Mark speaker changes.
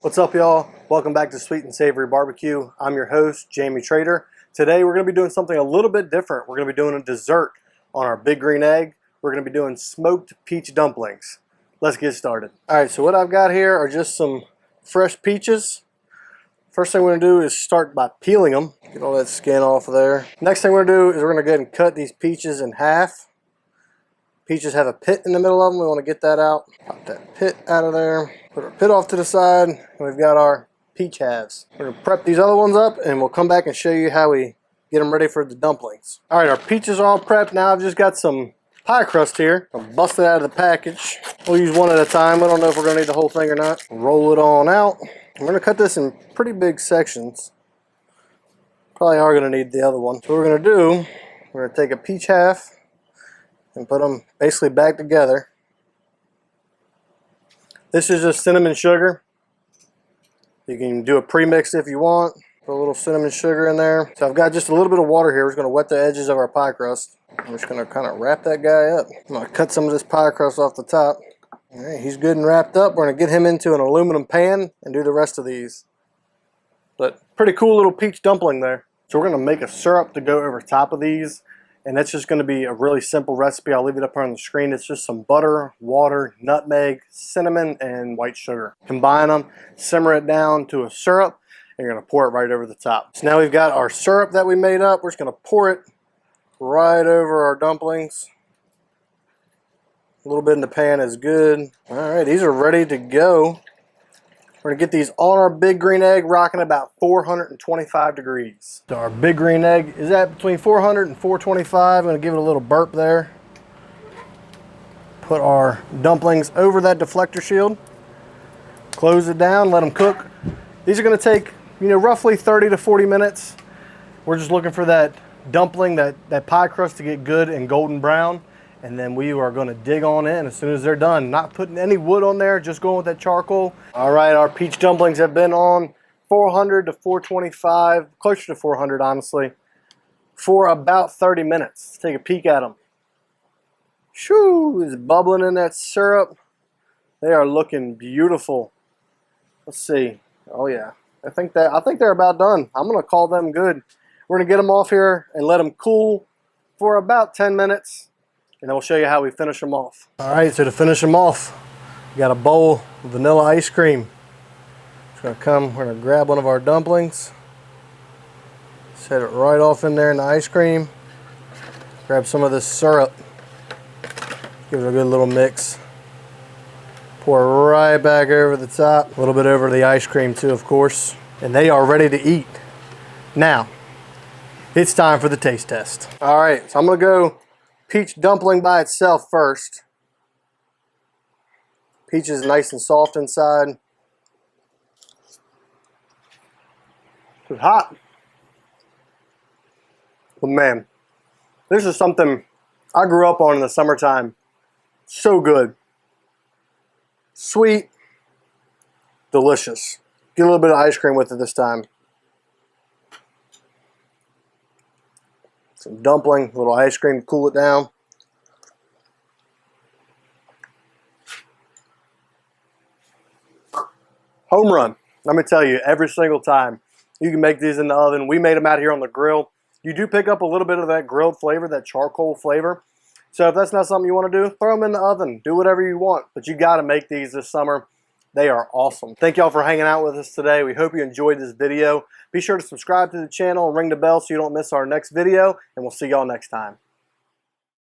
Speaker 1: What's up, y'all? Welcome back to Sweet and Savory Barbecue. I'm your host, Jamie Trader. Today we're going to be doing something a little bit different. We're going to be doing a dessert on our big green egg. We're going to be doing smoked peach dumplings. Let's get started. Alright, so what I've got here are just some fresh peaches. First thing we're going to do is start by peeling them. Get all that skin off of there. Next thing we're going to do is we're going to go ahead and cut these peaches in half. Peaches have a pit in the middle of them. We want to get that out. Pop that pit out of there. Put our pit off to the side. And we've got our peach halves. We're going to prep these other ones up and we'll come back and show you how we get them ready for the dumplings. Alright, our peaches are all prepped. Now I've just got some pie crust here. I'll bust it out of the package. We'll use one at a time. I don't know if we're going to need the whole thing or not. Roll it on out. I'm going to cut this in pretty big sections. Probably are going to need the other one. So what we're going to do, we're going to take a peach half and put them basically back together. This is just cinnamon sugar. You can do a premix if you want. Put a little cinnamon sugar in there. So I've got just a little bit of water here. We're just going to wet the edges of our pie crust. I'm just going to kind of wrap that guy up. I'm going to cut some of this pie crust off the top. All right, he's good and wrapped up. We're going to get him into an aluminum pan and do the rest of these. But pretty cool little peach dumpling there. So we're going to make a syrup to go over top of these. And that's just going to be a really simple recipe. I'll leave it up here on the screen. It's just some butter, water, nutmeg, cinnamon, and white sugar. Combine them, simmer it down to a syrup, and you're going to pour it right over the top. So now we've got our syrup that we made up. We're just going to pour it right over our dumplings. A little bit in the pan is good. All right, these are ready to go. We're going to get these on our big green egg, rocking about 425 degrees. So our big green egg is at between 400 and 425. I'm going to give it a little burp there. Put our dumplings over that deflector shield. Close it down, let them cook. These are going to take, roughly 30 to 40 minutes. We're just looking for that dumpling, that pie crust to get good and golden brown. And then we are going to dig on in as soon as they're done. Not putting any wood on there, just going with that charcoal. All right, our peach dumplings have been on 400 to 425, closer to 400 honestly, for about 30 minutes. Let's take a peek at them. Shoo, it's bubbling in that syrup. They are looking beautiful. Let's see. Oh yeah, I think they're about done. I'm going to call them good. We're going to get them off here and let them cool for about 10 minutes. And then we'll show you how we finish them off. All right, so to finish them off, we got a bowl of vanilla ice cream. We're gonna grab one of our dumplings, set it right off in there in the ice cream. Grab some of this syrup, give it a good little mix. Pour right back over the top, a little bit over the ice cream too, of course. And they are ready to eat. Now, it's time for the taste test. All right, so I'm gonna go peach dumpling by itself first. Peach is nice and soft inside. It's hot. But man, this is something I grew up on in the summertime. So good. Sweet. Delicious. Get a little bit of ice cream with it this time. Some dumpling, a little ice cream to cool it down. Home run. Let me tell you, every single time you can make these in the oven. We made them out here on the grill. You do pick up a little bit of that grilled flavor, that charcoal flavor. So if that's not something you want to do, throw them in the oven. Do whatever you want. But you got to make these this summer. They are awesome. Thank y'all for hanging out with us today. We hope you enjoyed this video. Be sure to subscribe to the channel and ring the bell so you don't miss our next video. And we'll see y'all next time.